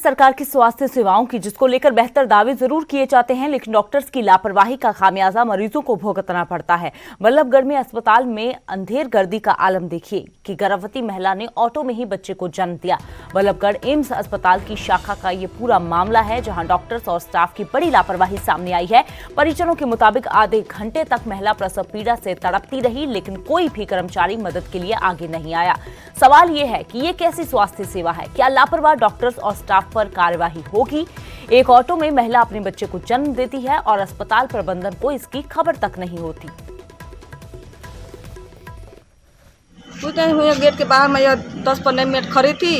सरकार की स्वास्थ्य सेवाओं की, जिसको लेकर बेहतर दावे जरूर किए जाते हैं, लेकिन डॉक्टर्स की लापरवाही का खामियाजा मरीजों को भुगतना पड़ता है। बल्लभगढ़ में अस्पताल में अंधेर गर्दी का आलम देखिए कि गर्भवती महिला ने ऑटो में ही बच्चे को जन्म दिया। बल्लभगढ़ एम्स अस्पताल की शाखा का ये पूरा मामला है, जहां डॉक्टर्स और स्टाफ की बड़ी लापरवाही सामने आई है। परिजनों के मुताबिक आधे घंटे तक महिला प्रसव पीड़ा से तड़पती रही, लेकिन कोई भी कर्मचारी मदद के लिए आगे नहीं आया। सवाल ये है कि ये कैसी स्वास्थ्य सेवा है? क्या लापरवाह डॉक्टर्स और स्टाफ पर कार्यवाही होगी? एक ऑटो में महिला अपने बच्चे को जन्म देती है और अस्पताल प्रबंधन को इसकी खबर तक नहीं होती। गेट के बाहर मैं 10-15 मिनट खड़ी थी।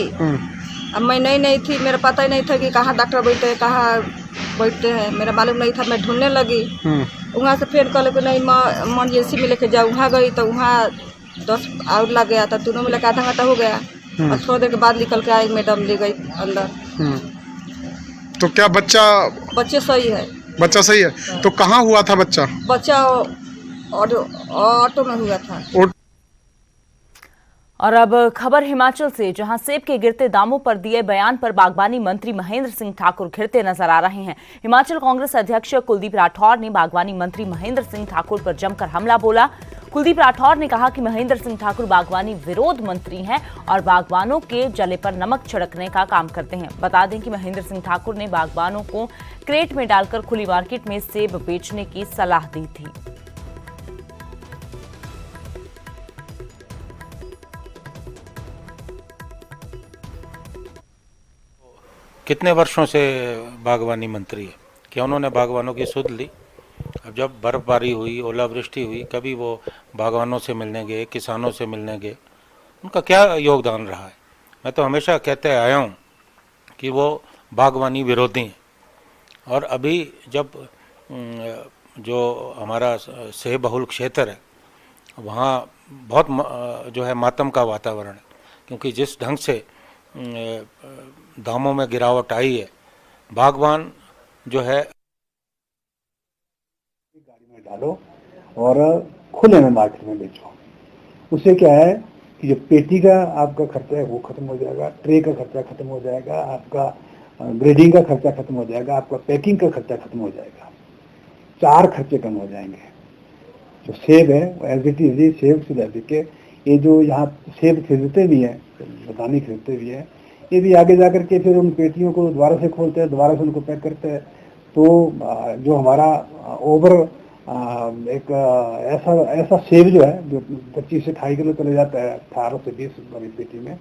अब मैं नहीं थी, मेरा पता ही नहीं था कि कहाँ डॉक्टर बैठे हैं, कहाँ बैठते हैं, मेरा मालूम नहीं था। मैं ढूंढने लगी, वहाँ से फिर कल को नहीं इमरजेंसी में लेके जाऊँ। वहाँ गई तो वहाँ 10 आउट लग गया था, दोनों मिला के आधा घंटा हो गया। और थोड़ी देर के बाद निकल के आई, मैडम ले गई अंदर। तो क्या बच्चे सही है? बच्चा सही है। तो कहाँ हुआ था बच्चा ऑटो में हुआ था। और अब खबर हिमाचल से, जहां सेब के गिरते दामों पर दिए बयान पर बागवानी मंत्री महेंद्र सिंह ठाकुर घिरते नजर आ रहे हैं। हिमाचल कांग्रेस अध्यक्ष कुलदीप राठौर ने बागवानी मंत्री महेंद्र सिंह ठाकुर पर जमकर हमला बोला। कुलदीप राठौर ने कहा कि महेंद्र सिंह ठाकुर बागवानी विरोध मंत्री हैं और बागवानों के जले पर नमक छिड़कने का काम करते हैं। बता दें कि महेंद्र सिंह ठाकुर ने बागवानों को क्रेट में डालकर खुली मार्केट में सेब बेचने की सलाह दी थी। कितने वर्षों से बागवानी मंत्री है, क्या उन्होंने बागवानों की सुध ली? अब जब बर्फबारी हुई, ओलावृष्टि हुई, कभी वो बागवानों से मिलने गए, किसानों से मिलने गए? उनका क्या योगदान रहा है? मैं तो हमेशा कहते आया हूँ कि वो बागवानी विरोधी हैं। और अभी जब जो हमारा सेब बहुल क्षेत्र है, वहाँ बहुत जो है मातम का वातावरण है, क्योंकि जिस ढंग से दामों में गिरावट आई है, बागवान जो है गाड़ी में डालो और खुले में मार्केट में बेचो। उससे क्या है कि जो पेटी का आपका खर्चा है वो खत्म हो जाएगा, ट्रे का खर्चा खत्म हो जाएगा, आपका ग्रेडिंग का खर्चा खत्म हो जाएगा, आपका पैकिंग का खर्चा खत्म हो जाएगा। 4 खर्चे कम हो जाएंगे। जो सेब है वो एज इट इज सेब से लेकर के ये जो यहाँ सेब खरीदते भी हैं, बतानी खरीदते भी हैं, ये भी आगे जाकर के फिर उन पेटियों को दोबारा से खोलते हैं, दोबारा से उनको पैक करते हैं। तो जो हमारा ओवर एक ऐसा सेब जो है जो 25 से 2.5 किलो चले जाता है 18 से 20 बड़ी पेटी में,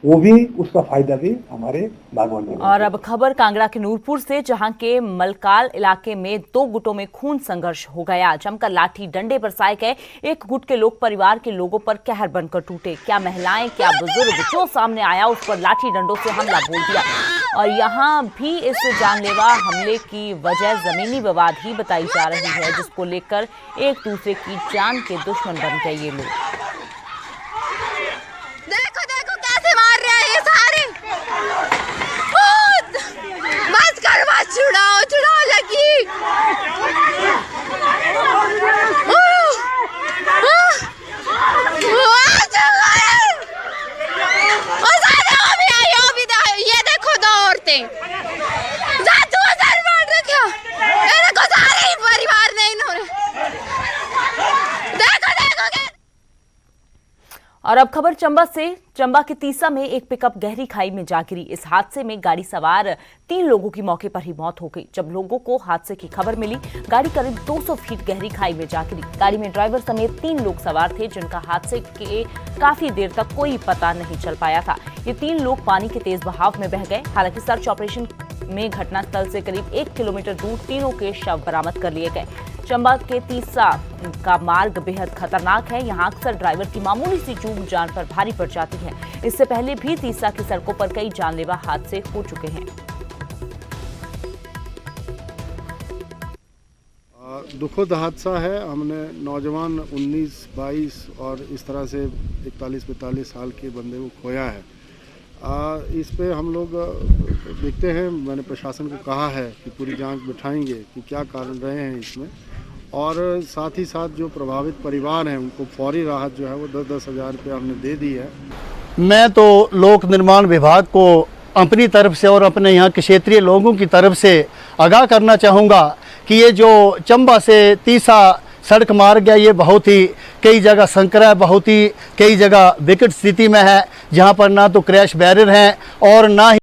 वो भी उसका फायदा भी हमारे बागवान में। और अब खबर कांगड़ा के नूरपुर से, जहां के मलकाल इलाके में 2 गुटों में खून संघर्ष हो गया। जमकर लाठी डंडे बरसाए गए। एक गुट के लोग परिवार के लोगों पर कहर बनकर टूटे। क्या महिलाएं, क्या बुजुर्ग, जो सामने आया उस पर लाठी डंडों से हमला बोल दिया। और यहाँ भी इस जानलेवा हमले की वजह जमीनी विवाद ही बताई जा रही है, जिसको लेकर एक दूसरे की जान के दुश्मन बन गए ये लोग। छुड़ाओ लगी। ये देखो 2 औरतें क्या देखो, सारे परिवार नहीं इन्होंने। देखो और अब खबर चंबा से। चंबा के तीसा में एक पिकअप गहरी खाई में जा गिरी। इस हादसे में गाड़ी सवार 3 लोगों की मौके पर ही मौत हो गई। जब लोगों को हादसे की खबर मिली, गाड़ी करीब 200 फीट गहरी खाई में जा गिरी। गाड़ी में ड्राइवर समेत 3 लोग सवार थे, जिनका हादसे के काफी देर तक कोई पता नहीं चल पाया था। ये 3 लोग पानी के तेज बहाव में बह गए। हालांकि सर्च ऑपरेशन में घटनास्थल से करीब 1 किलोमीटर दूर तीनों के शव बरामद कर लिए गए। चंबा के तीसा का मार्ग बेहद खतरनाक है। यहाँ अक्सर ड्राइवर की मामूली सी चूक जान पर भारी पड़ जाती है। इससे पहले भी तीसा की सड़कों पर कई जानलेवा हादसे हो चुके हैं। दुखद हादसा है। हमने नौजवान 19, 22 और इस तरह से 41-45 साल के बंदे को खोया है। इस पे हम लोग देखते हैं, मैंने प्रशासन को कहा है कि पूरी जांच बिठाएंगे कि क्या कारण रहे हैं इसमें, और साथ ही साथ जो प्रभावित परिवार हैं उनको फौरी राहत जो है वो 10-10 हज़ार रुपये हमने दे दी है। मैं तो लोक निर्माण विभाग को अपनी तरफ से और अपने यहाँ के क्षेत्रीय लोगों की तरफ से आगाह करना चाहूँगा कि ये जो चंबा से तीसा सड़क मार्ग है, ये बहुत ही कई जगह संकरा है, बहुत ही कई जगह विकट स्थिति में है, जहाँ पर ना तो क्रैश बैरियर हैं और ना ही